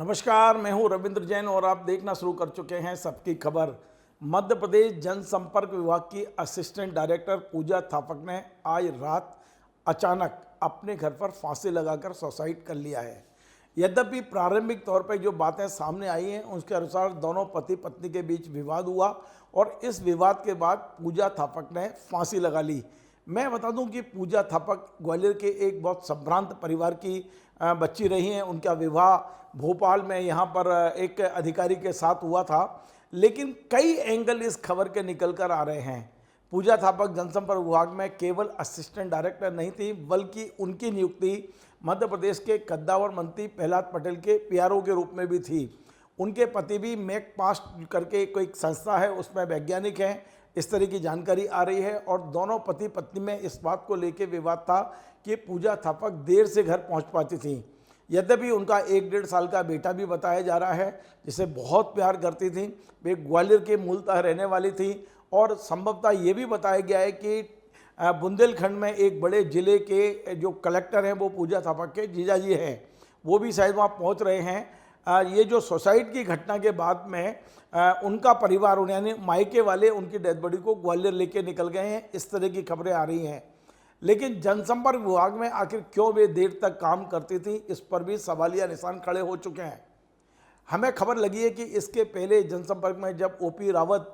नमस्कार, मैं हूं रविंद्र जैन और आप देखना शुरू कर चुके हैं सबकी खबर। मध्य प्रदेश जनसंपर्क विभाग की असिस्टेंट डायरेक्टर पूजा थापक ने आज रात अचानक अपने घर पर फांसी लगाकर सुसाइड कर लिया है। यद्यपि प्रारंभिक तौर पर जो बातें सामने आई हैं उसके अनुसार दोनों पति पत्नी के बीच विवाद हुआ और इस विवाद के बाद पूजा थापक ने फांसी लगा ली। मैं बता दूं कि पूजा थापक ग्वालियर के एक बहुत संभ्रांत परिवार की बच्ची रही हैं। उनका विवाह भोपाल में यहाँ पर एक अधिकारी के साथ हुआ था, लेकिन कई एंगल इस खबर के निकल कर आ रहे हैं। पूजा थापक जनसंपर्क विभाग में केवल असिस्टेंट डायरेक्टर नहीं थी, बल्कि उनकी नियुक्ति मध्य प्रदेश के कद्दावर मंत्री प्रहलाद पटेल के पीआरओ के रूप में भी थी। उनके पति भी मेक पास्ट करके कोई संस्था है, उसमें वैज्ञानिक हैं, इस तरह की जानकारी आ रही है। और दोनों पति पत्नी में इस बात को लेकर विवाद था कि पूजा थापक देर से घर पहुंच पाती थी। यद्यपि उनका 1-1.5 साल का बेटा भी बताया जा रहा है, जिसे बहुत प्यार करती थी। वे ग्वालियर के मूलतः रहने वाली थी और संभवतः ये भी बताया गया है कि बुंदेलखंड में एक बड़े ज़िले के जो कलेक्टर हैं वो पूजा थापक के जीजाजी हैं, वो भी शायद वहाँ पहुँच रहे हैं। ये जो सुसाइड की घटना के बाद में उनका परिवार यानी मायके वाले उनकी डेड बॉडी को ग्वालियर लेके निकल गए हैं, इस तरह की खबरें आ रही हैं। लेकिन जनसंपर्क विभाग में आखिर क्यों वे देर तक काम करती थी, इस पर भी सवालिया निशान खड़े हो चुके हैं। हमें खबर लगी है कि इसके पहले जनसंपर्क में जब ओपी रावत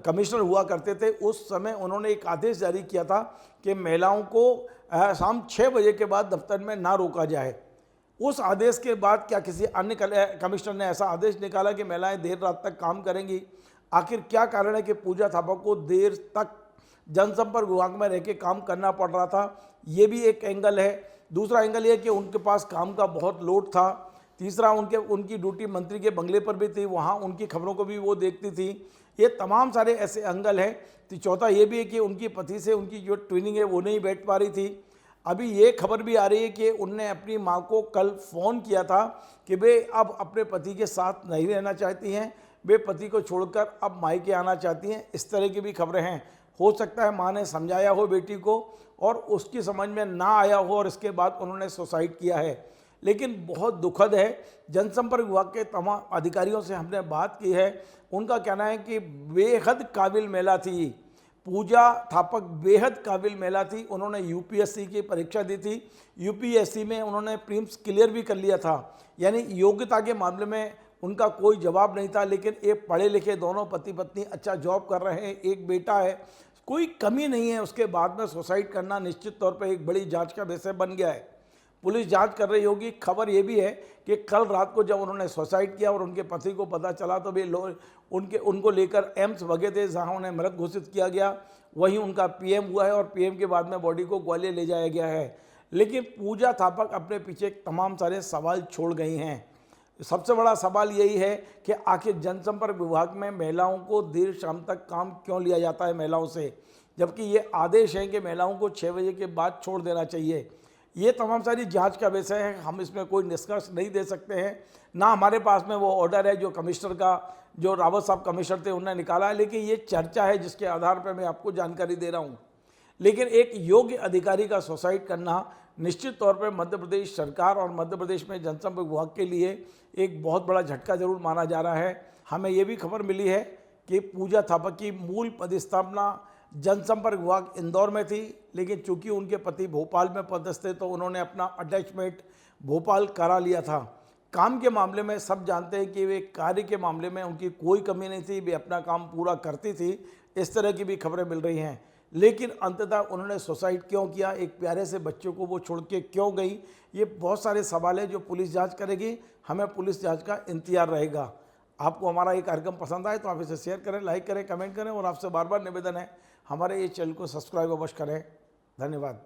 कमिश्नर हुआ करते थे, उस समय उन्होंने एक आदेश जारी किया था कि महिलाओं को शाम 6 बजे के बाद दफ्तर में ना रोका जाए। उस आदेश के बाद क्या किसी अन्य कमिश्नर ने ऐसा आदेश निकाला कि महिलाएं देर रात तक काम करेंगी? आखिर क्या कारण है कि पूजा थापक को देर तक जनसंपर्क विभाग में रह के काम करना पड़ रहा था? ये भी एक एंगल है। दूसरा एंगल ये कि उनके पास काम का बहुत लोड था। तीसरा उनकी ड्यूटी मंत्री के बंगले पर भी थी, वहाँ उनकी खबरों को भी वो देखती थी। ये तमाम सारे ऐसे एंगल हैं। तो चौथा ये भी है कि उनकी पति से उनकी जो ट्रेनिंग है वो नहीं बैठ पा रही थी। अभी ये खबर भी आ रही है कि उनने अपनी मां को कल फ़ोन किया था कि वे अब अपने पति के साथ नहीं रहना चाहती हैं, वे पति को छोड़कर अब मायके आना चाहती हैं। इस तरह की भी खबरें हैं। हो सकता है मां ने समझाया हो बेटी को और उसकी समझ में ना आया हो और इसके बाद उन्होंने सुसाइड किया है। लेकिन बहुत दुखद है, जनसंपर्क विभाग के तमाम अधिकारियों से हमने बात की है, उनका कहना है कि बेहद काबिल महिला थी पूजा थापक, बेहद काबिल महिला थी। उन्होंने यूपीएससी की परीक्षा दी थी, यूपीएससी में उन्होंने प्रीलिम्स क्लियर भी कर लिया था, यानी योग्यता के मामले में उनका कोई जवाब नहीं था। लेकिन एक पढ़े लिखे दोनों पति पत्नी अच्छा जॉब कर रहे हैं, एक बेटा है, कोई कमी नहीं है। उसके बाद में सुसाइड करना निश्चित तौर पर एक बड़ी जांच का विषय बन गया है। पुलिस जांच कर रही होगी। खबर ये भी है कि कल रात को जब उन्होंने सुसाइड किया और उनके पति को पता चला तो वे उनको लेकर एम्स भगे थे, जहां उन्हें मृत घोषित किया गया। वहीं उनका पीएम हुआ है और पीएम के बाद में बॉडी को ग्वालियर ले जाया गया है। लेकिन पूजा थापक अपने पीछे तमाम सारे सवाल छोड़ गई हैं। सबसे बड़ा सवाल यही है कि आखिर जनसंपर्क विभाग में महिलाओं को देर शाम तक काम क्यों लिया जाता है महिलाओं से, जबकि ये आदेश है कि महिलाओं को 6 बजे के बाद छोड़ देना चाहिए। ये तमाम सारी जांच का विषय है, हम इसमें कोई निष्कर्ष नहीं दे सकते हैं। ना हमारे पास में वो ऑर्डर है जो कमिश्नर का, जो रावत साहब कमिश्नर थे, उन्होंने निकाला है। लेकिन ये चर्चा है जिसके आधार पर मैं आपको जानकारी दे रहा हूँ। लेकिन एक योग्य अधिकारी का सुसाइड करना निश्चित तौर पर मध्य प्रदेश सरकार और मध्य प्रदेश में जनसंपर्क विभाग के लिए एक बहुत बड़ा झटका जरूर माना जा रहा है। हमें ये भी खबर मिली है कि पूजा थापक की मूल पदस्थापना जनसंपर्क विभाग इंदौर में थी, लेकिन चूंकि उनके पति भोपाल में पदस्थ थे तो उन्होंने अपना अटैचमेंट भोपाल करा लिया था। काम के मामले में सब जानते हैं कि वे कार्य के मामले में उनकी कोई कमी नहीं थी, वे अपना काम पूरा करती थी। इस तरह की भी खबरें मिल रही हैं। लेकिन अंततः उन्होंने सुसाइड क्यों किया, एक प्यारे से बच्चे को वो छोड़ के क्यों गई, ये बहुत सारे सवाल हैं जो पुलिस जांच करेगी। हमें पुलिस जांच का इंतजार रहेगा। आपको हमारा ये कार्यक्रम पसंद आए तो आप इसे शेयर करें, लाइक करें, कमेंट करें और आपसे बार बार निवेदन है हमारे ये चैनल को सब्सक्राइब अवश्य करें। धन्यवाद।